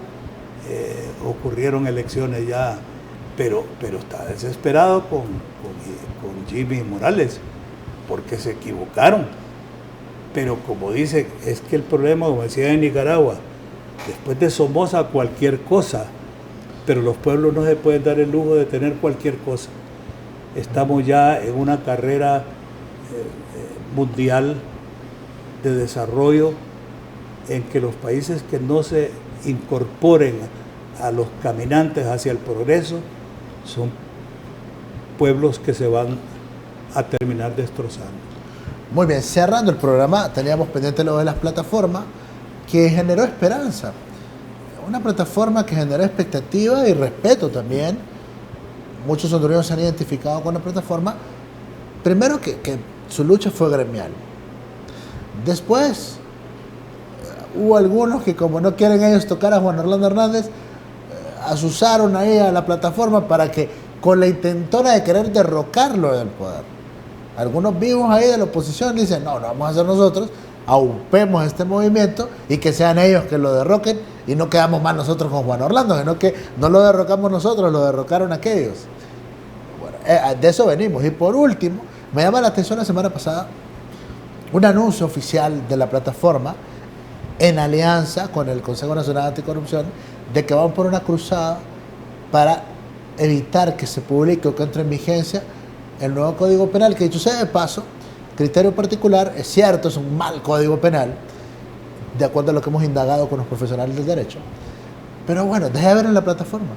ocurrieron elecciones ya, pero está desesperado con Jimmy Morales, porque se equivocaron. Pero como dice, es que el problema, como decía en Nicaragua, después de Somoza cualquier cosa, pero los pueblos no se pueden dar el lujo de tener cualquier cosa. Estamos ya en una carrera mundial de desarrollo en que los países que no se incorporen a los caminantes hacia el progreso son pueblos que se van a terminar destrozando. Muy bien, cerrando el programa, teníamos pendiente lo de las plataformas, que generó esperanza. Una plataforma que generó expectativa y respeto también. Muchos hondureños se han identificado con la plataforma. Primero que su lucha fue gremial. Después hubo algunos que, como no quieren ellos tocar a Juan Orlando Hernández, asusaron ahí a la plataforma para que, con la intentona de querer derrocarlo del poder. Algunos vivos ahí de la oposición dicen, no vamos a hacer nosotros, aupemos este movimiento y que sean ellos que lo derroquen y no quedamos más nosotros con Juan Orlando, sino que no lo derrocamos nosotros, lo derrocaron aquellos. Bueno, de eso venimos. Y por último, me llama la atención la semana pasada un anuncio oficial de la plataforma en alianza con el Consejo Nacional Anticorrupción de que van por una cruzada para evitar que se publique o que entre en vigencia el nuevo Código Penal, que dicho sea de paso, criterio particular, es cierto, es un mal Código Penal, de acuerdo a lo que hemos indagado con los profesionales del derecho. Pero bueno, deje de ver en la plataforma.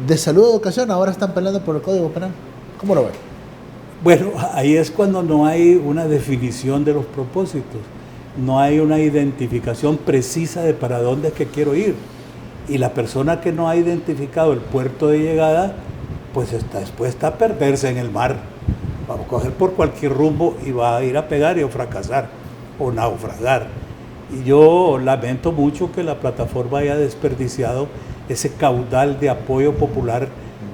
De salud y educación ahora están peleando por el Código Penal. ¿Cómo lo ven? Bueno, ahí es cuando no hay una definición de los propósitos, no hay una identificación precisa de para dónde es que quiero ir. Y la persona que no ha identificado el puerto de llegada, pues está expuesta a perderse en el mar. Va a coger por cualquier rumbo y va a ir a pegar y a fracasar o naufragar. Y yo lamento mucho que la plataforma haya desperdiciado ese caudal de apoyo popular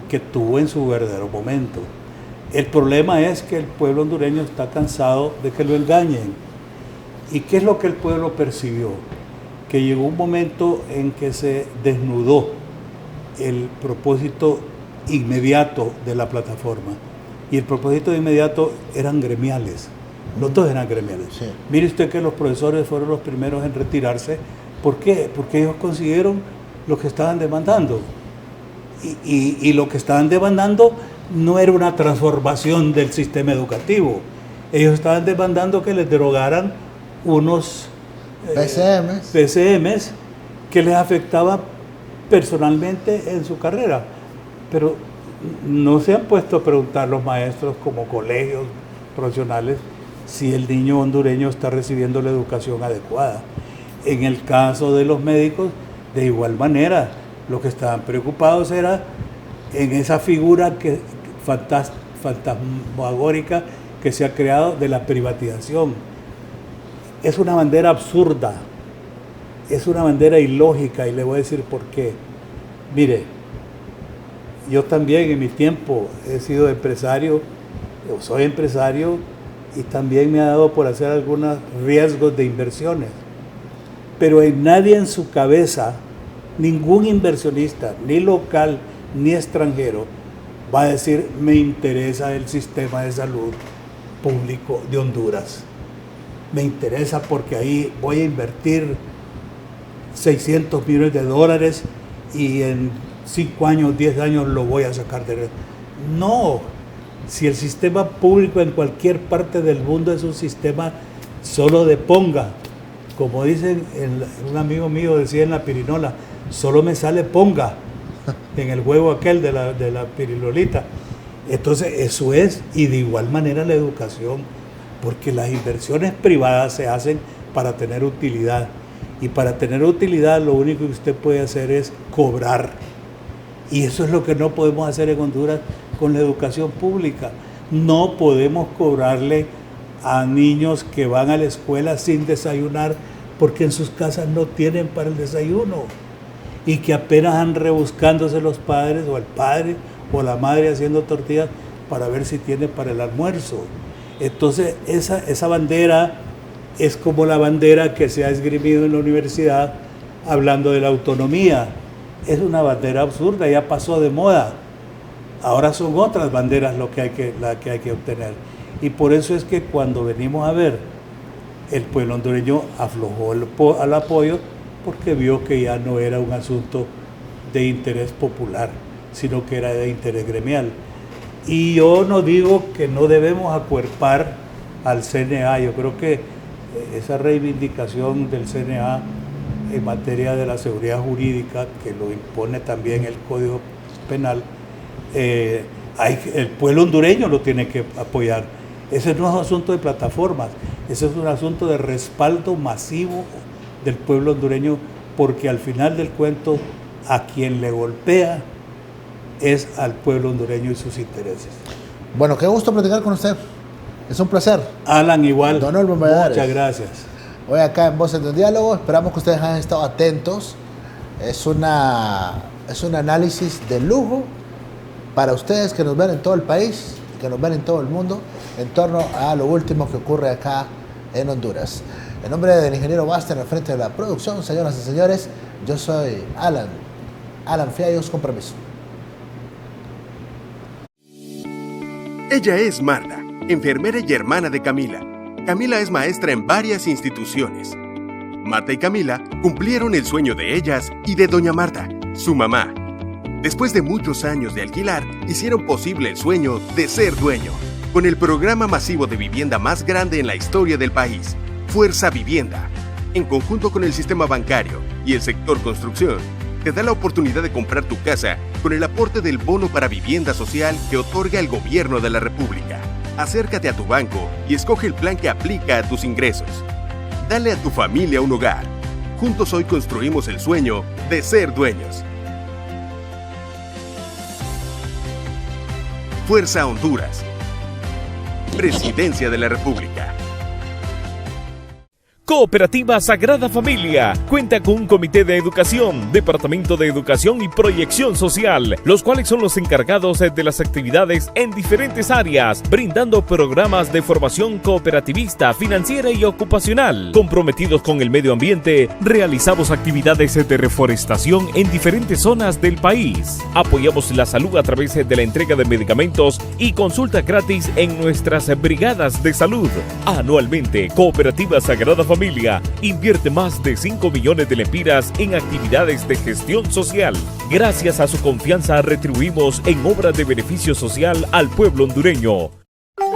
que tuvo en su verdadero momento. El problema es que el pueblo hondureño está cansado de que lo engañen. ¿Y qué es lo que el pueblo percibió? Que llegó un momento en que se desnudó el propósito inmediato de la plataforma. Y el propósito inmediato eran gremiales. Los dos eran gremiales. Sí. Mire usted que los profesores fueron los primeros en retirarse. ¿Por qué? Porque ellos consiguieron lo que estaban demandando. Y lo que estaban demandando no era una transformación del sistema educativo. Ellos estaban demandando que les derogaran unos PCMs que les afectaba personalmente en su carrera. Pero no se han puesto a preguntar los maestros como colegios profesionales si el niño hondureño está recibiendo la educación adecuada. En el caso de los médicos, de igual manera, lo que estaban preocupados era en esa figura fantasmagórica que se ha creado de la privatización. Es una bandera absurda, es una bandera ilógica, y le voy a decir por qué. Mire, yo también en mi tiempo he sido empresario, yo soy empresario, y también me ha dado por hacer algunos riesgos de inversiones. Pero en nadie en su cabeza, ningún inversionista, ni local ni extranjero, va a decir, me interesa el sistema de salud público de Honduras. Me interesa porque ahí voy a invertir 600 millones de dólares y en 5 años, 10 años lo voy a sacar de red. No, si el sistema público en cualquier parte del mundo es un sistema solo de ponga, como dicen, un amigo mío decía en la pirinola, solo me sale ponga en el juego aquel de la pirinolita. Entonces eso es, y de igual manera la educación, porque las inversiones privadas se hacen para tener utilidad, y para tener utilidad lo único que usted puede hacer es cobrar. Y eso es lo que no podemos hacer en Honduras con la educación pública. No podemos cobrarle a niños que van a la escuela sin desayunar porque en sus casas no tienen para el desayuno y que apenas han rebuscándose los padres o el padre o la madre haciendo tortillas para ver si tiene para el almuerzo. Entonces esa bandera es como la bandera que se ha esgrimido en la universidad hablando de la autonomía. Es una bandera absurda, ya pasó de moda. Ahora son otras banderas la que hay que obtener. Y por eso es que cuando venimos a ver, el pueblo hondureño aflojó el apoyo porque vio que ya no era un asunto de interés popular, sino que era de interés gremial. Y yo no digo que no debemos acuerpar al CNA. Yo creo que esa reivindicación del CNA en materia de la seguridad jurídica, que lo impone también el Código Penal, el pueblo hondureño lo tiene que apoyar. Ese no es un asunto de plataformas, ese es un asunto de respaldo masivo del pueblo hondureño, porque al final del cuento a quien le golpea es al pueblo hondureño y sus intereses. Bueno, qué gusto platicar con usted. Es un placer. Alan, igual. Don Olmo Valladares. Muchas gracias. Hoy acá en Voces de un Diálogo, esperamos que ustedes hayan estado atentos. Es un análisis de lujo para ustedes que nos ven en todo el país y que nos ven en todo el mundo en torno a lo último que ocurre acá en Honduras. En nombre del ingeniero Basten al frente de la producción, señoras y señores, yo soy Alan Fiallos, con permiso. Ella es Marta, enfermera y hermana de Camila. Camila es maestra en varias instituciones. Marta y Camila cumplieron el sueño de ellas y de doña Marta, su mamá. Después de muchos años de alquilar, hicieron posible el sueño de ser dueño, con el programa masivo de vivienda más grande en la historia del país, Fuerza Vivienda. En conjunto con el sistema bancario y el sector construcción, te da la oportunidad de comprar tu casa con el aporte del bono para vivienda social que otorga el gobierno de la República. Acércate a tu banco y escoge el plan que aplica a tus ingresos. Dale a tu familia un hogar. Juntos hoy construimos el sueño de ser dueños. Fuerza Honduras. Presidencia de la República. Cooperativa Sagrada Familia cuenta con un comité de educación, departamento de educación y proyección social, los cuales son los encargados de las actividades en diferentes áreas, brindando programas de formación cooperativista, financiera y ocupacional. Comprometidos con el medio ambiente, realizamos actividades de reforestación en diferentes zonas del país. Apoyamos la salud a través de la entrega de medicamentos y consulta gratis en nuestras brigadas de salud. Anualmente, Cooperativa Sagrada Familia invierte más de 5 millones de lempiras en actividades de gestión social. Gracias a su confianza retribuimos en obras de beneficio social al pueblo hondureño.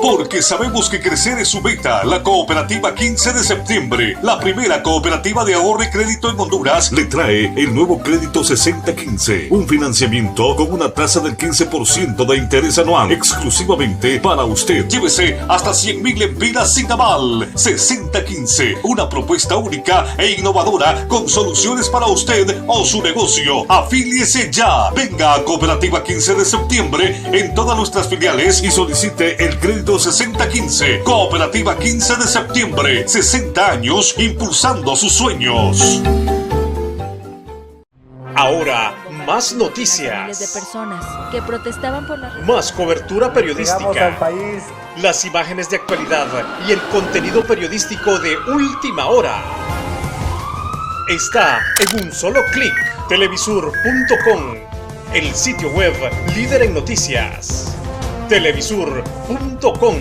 Porque sabemos que crecer es su meta, la Cooperativa 15 de septiembre, la primera cooperativa de ahorro y crédito en Honduras, le trae el nuevo crédito 6015, un financiamiento con una tasa del 15% de interés anual, exclusivamente para usted. Llévese hasta 100,000 lempiras sin aval. 6015, una propuesta única e innovadora con soluciones para usted o su negocio. Afíliese ya. Venga a Cooperativa 15 de septiembre en todas nuestras filiales y solicite el crédito 6015. Cooperativa 15 de septiembre. 60 años impulsando sus sueños. Ahora, más noticias. Miles de personas que protestaban por la... Más cobertura periodística. Las imágenes de actualidad y el contenido periodístico de última hora. Está en un solo clic. Televisur.com, el sitio web líder en noticias. Televisur.com.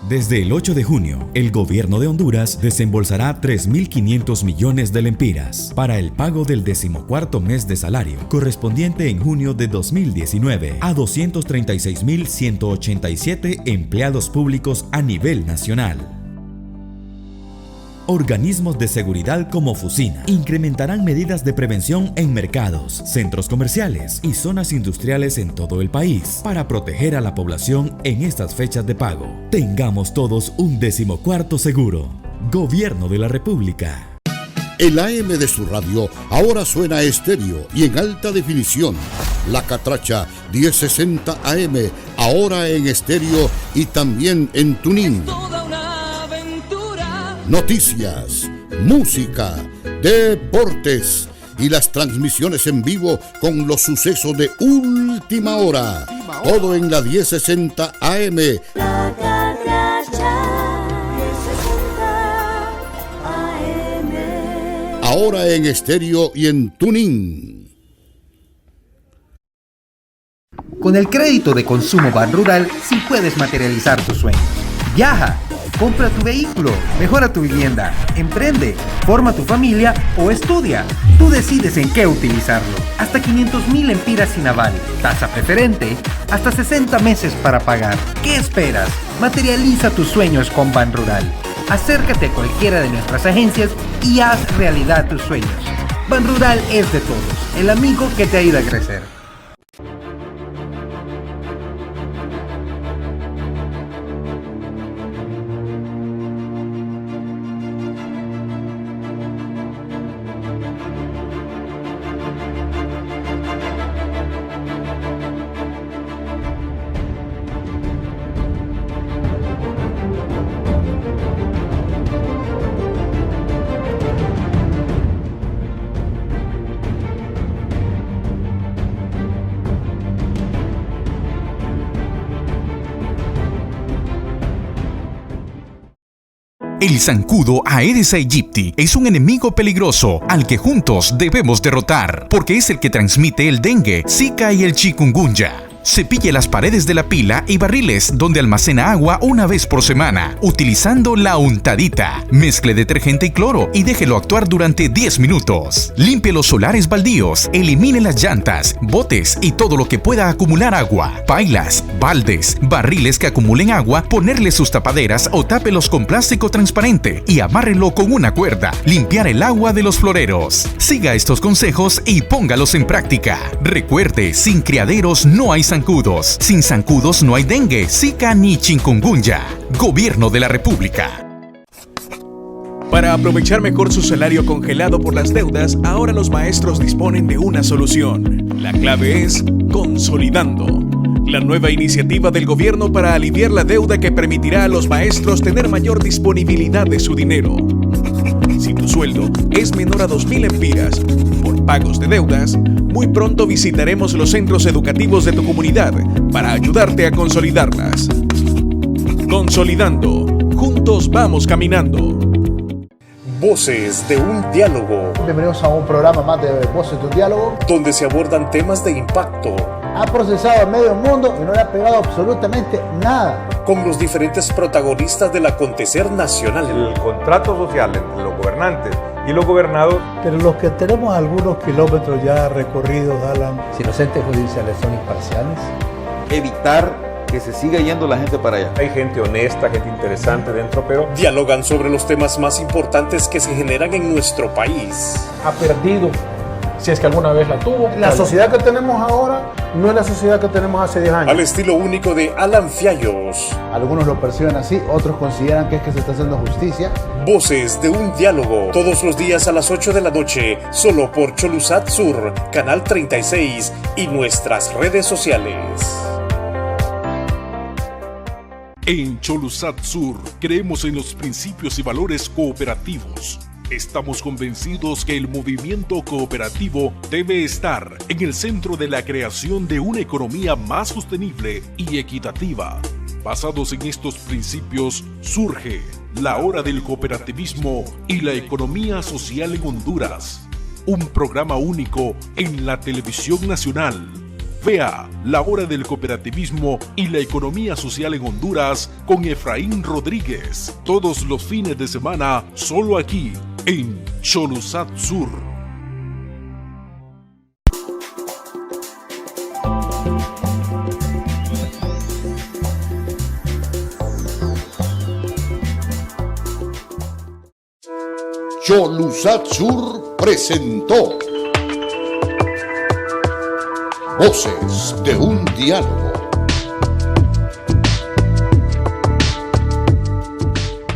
Desde el 8 de junio, el gobierno de Honduras desembolsará 3.500 millones de lempiras para el pago del 14º mes de salario, correspondiente en junio de 2019 a 236.187 empleados públicos a nivel nacional. Organismos de seguridad como Fusina incrementarán medidas de prevención en mercados, centros comerciales y zonas industriales en todo el país para proteger a la población en estas fechas de pago. Tengamos todos un 14º seguro. Gobierno de la República. El AM de su radio ahora suena estéreo y en alta definición. La Catracha 1060 AM, ahora en estéreo y también en tuning. Noticias, música, deportes y las transmisiones en vivo con los sucesos de última hora. Todo en la 1060 AM. La Catracha 1060 AM. Ahora en estéreo y en tuning. Con el crédito de consumo Banrural, sí puedes materializar tus sueños. Viaja, compra tu vehículo, mejora tu vivienda, emprende, forma tu familia o estudia. Tú decides en qué utilizarlo. Hasta 500,000 lempiras sin aval, tasa preferente, hasta 60 meses para pagar. ¿Qué esperas? Materializa tus sueños con Banrural. Acércate a cualquiera de nuestras agencias y haz realidad tus sueños. Banrural es de todos, el amigo que te ayuda a crecer. El zancudo Aedes aegypti es un enemigo peligroso al que juntos debemos derrotar, porque es el que transmite el dengue, zika y el chikungunya. Cepille las paredes de la pila y barriles donde almacena agua una vez por semana, utilizando la untadita. Mezcle detergente y cloro y déjelo actuar durante 10 minutos. Limpie los solares baldíos, elimine las llantas, botes y todo lo que pueda acumular agua. Pailas, baldes, barriles que acumulen agua, ponerle sus tapaderas o tápelos con plástico transparente y amárrelo con una cuerda. Limpiar el agua de los floreros. Siga estos consejos y póngalos en práctica. Recuerde, sin criaderos no hay zancudos. Sin zancudos no hay dengue, zika ni chikungunya. Gobierno de la República. Para aprovechar mejor su salario congelado por las deudas, ahora los maestros disponen de una solución. La clave es Consolidando, la nueva iniciativa del gobierno para aliviar la deuda que permitirá a los maestros tener mayor disponibilidad de su dinero. Si tu sueldo es menor a 2,000 lempiras por pagos de deudas, muy pronto visitaremos los centros educativos de tu comunidad para ayudarte a consolidarlas. Consolidando, juntos vamos caminando. Voces de un diálogo. Bienvenidos a un programa más de Voces de un diálogo, donde se abordan temas de impacto. Ha procesado a medio mundo y no le ha pegado absolutamente nada. Con los diferentes protagonistas del acontecer nacional. El contrato social entre los gobernantes y los gobernados. Pero los que tenemos algunos kilómetros ya recorridos, Alan. Si los entes judiciales son imparciales. Evitar que se siga yendo la gente para allá. Hay gente honesta, gente interesante dentro, pero... Dialogan sobre los temas más importantes que se generan en nuestro país. Ha perdido, si es que alguna vez la tuvo. La sociedad que tenemos ahora no es la sociedad que tenemos hace 10 años. Al estilo único de Alan Fiallos. Algunos lo perciben así, otros consideran que es que se está haciendo justicia. Voces de un diálogo, todos los días a las 8 de la noche, solo por Cholusat Sur, Canal 36 y nuestras redes sociales. En Cholusat Sur creemos en los principios y valores cooperativos. Estamos convencidos que el movimiento cooperativo debe estar en el centro de la creación de una economía más sostenible y equitativa. Basados en estos principios, surge La Hora del Cooperativismo y la Economía Social en Honduras, un programa único en la televisión nacional. Vea La Hora del Cooperativismo y la Economía Social en Honduras con Efraín Rodríguez, todos los fines de semana, solo aquí, en Cholusat Sur. Cholusat Sur presentó Voces de un diálogo.